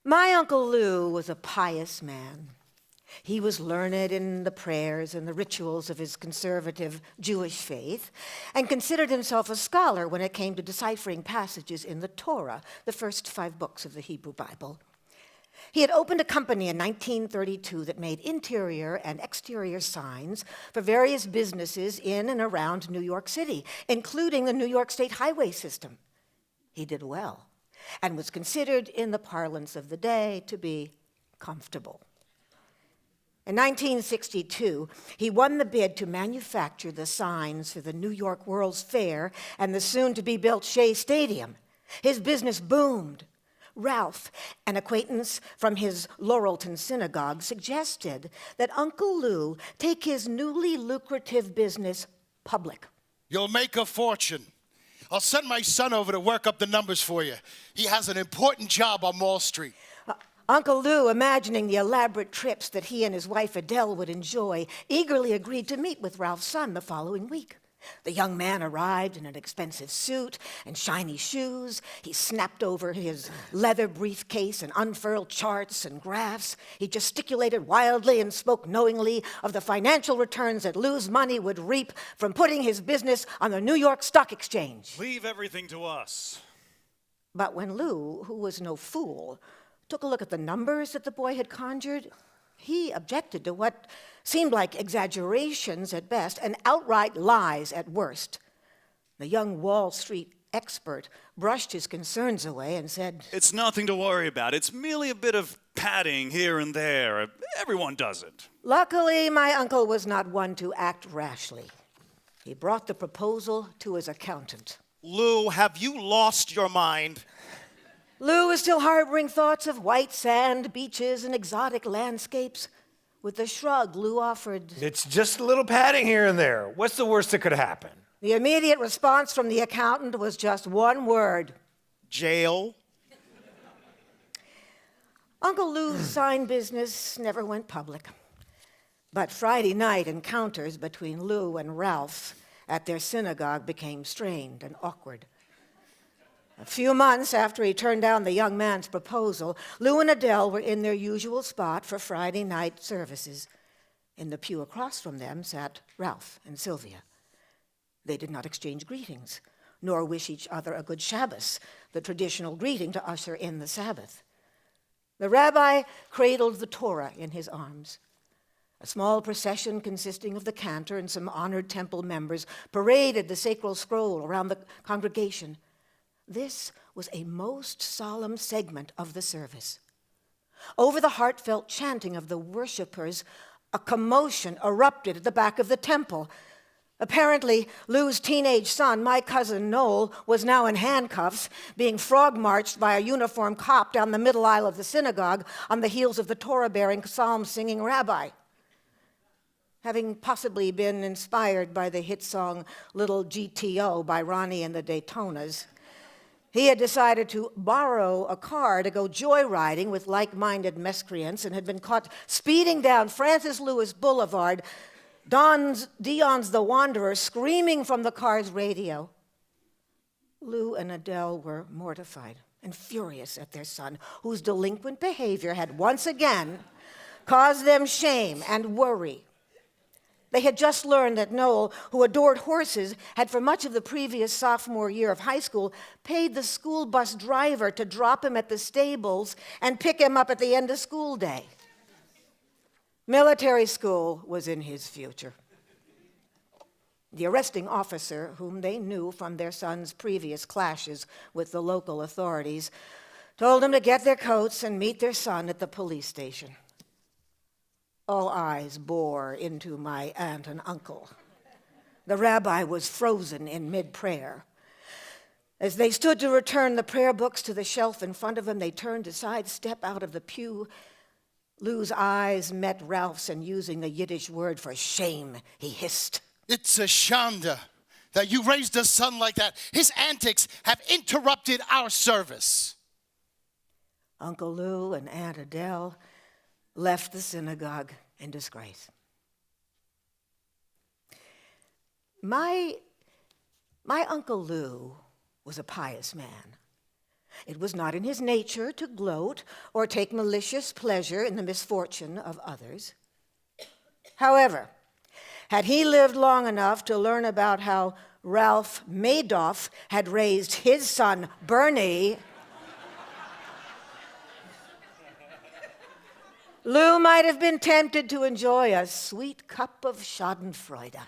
My Uncle Lou was a pious man. He was learned in the prayers and the rituals of his conservative Jewish faith and considered himself a scholar when it came to deciphering passages in the Torah, the first 5 books of the Hebrew Bible. He had opened a company in 1932 that made interior and exterior signs for various businesses in and around New York City, including the New York State highway system. He did well and was considered, in the parlance of the day, to be comfortable. In 1962, he won the bid to manufacture the signs for the New York World's Fair and the soon-to-be-built Shea Stadium. His business boomed. Ralph, an acquaintance from his Laurelton synagogue, suggested that Uncle Lou take his newly lucrative business public. You'll make a fortune. I'll send my son over to work up the numbers for you. He has an important job on Wall Street. Uncle Lou, imagining the elaborate trips that he and his wife Adele would enjoy, eagerly agreed to meet with Ralph's son the following week. The young man arrived in an expensive suit and shiny shoes. He snapped over his leather briefcase and unfurled charts and graphs. He gesticulated wildly and spoke knowingly of the financial returns that Lou's money would reap from putting his business on the New York Stock Exchange. Leave everything to us. But when Lou, who was no fool, took a look at the numbers that the boy had conjured, he objected to what seemed like exaggerations at best and outright lies at worst. The young Wall Street expert brushed his concerns away and said, It's nothing to worry about. It's merely a bit of padding here and there. Everyone does it. Luckily, my uncle was not one to act rashly. He brought the proposal to his accountant. Lou, have you lost your mind? Lou was still harboring thoughts of white sand, beaches, and exotic landscapes. With a shrug, Lou offered, It's just a little padding here and there. What's the worst that could happen? The immediate response from the accountant was just one word: Jail. Uncle Lou's sign business never went public. But Friday night encounters between Lou and Ralph at their synagogue became strained and awkward. A few months after he turned down the young man's proposal, Lou and Adele were in their usual spot for Friday night services. In the pew across from them sat Ralph and Sylvia. They did not exchange greetings, nor wish each other a good Shabbos, the traditional greeting to usher in the Sabbath. The rabbi cradled the Torah in his arms. A small procession consisting of the cantor and some honored temple members paraded the sacred scroll around the congregation. This was a most solemn segment of the service. Over the heartfelt chanting of the worshipers, a commotion erupted at the back of the temple. Apparently, Lou's teenage son, my cousin Noel, was now in handcuffs, being frog-marched by a uniformed cop down the middle aisle of the synagogue on the heels of the Torah-bearing, psalm-singing rabbi. Having possibly been inspired by the hit song Little GTO by Ronnie and the Daytonas, he had decided to borrow a car to go joyriding with like-minded miscreants and had been caught speeding down Francis Lewis Boulevard, Dion's the Wanderer screaming from the car's radio. Lou and Adele were mortified and furious at their son, whose delinquent behavior had once again caused them shame and worry. They had just learned that Noel, who adored horses, had for much of the previous sophomore year of high school paid the school bus driver to drop him at the stables and pick him up at the end of school day. Military school was in his future. The arresting officer, whom they knew from their son's previous clashes with the local authorities, told them to get their coats and meet their son at the police station. All eyes bore into my aunt and uncle. The rabbi was frozen in mid-prayer. As they stood to return the prayer books to the shelf in front of him, they turned to sidestep out of the pew. Lou's eyes met Ralph's, and using the Yiddish word for shame, he hissed, It's a shanda that you raised a son like that. His antics have interrupted our service. Uncle Lou and Aunt Adele left the synagogue in disgrace. My Uncle Lou was a pious man. It was not in his nature to gloat or take malicious pleasure in the misfortune of others. However, had he lived long enough to learn about how Ralph Madoff had raised his son, Bernie, Lou might have been tempted to enjoy a sweet cup of Schadenfreude.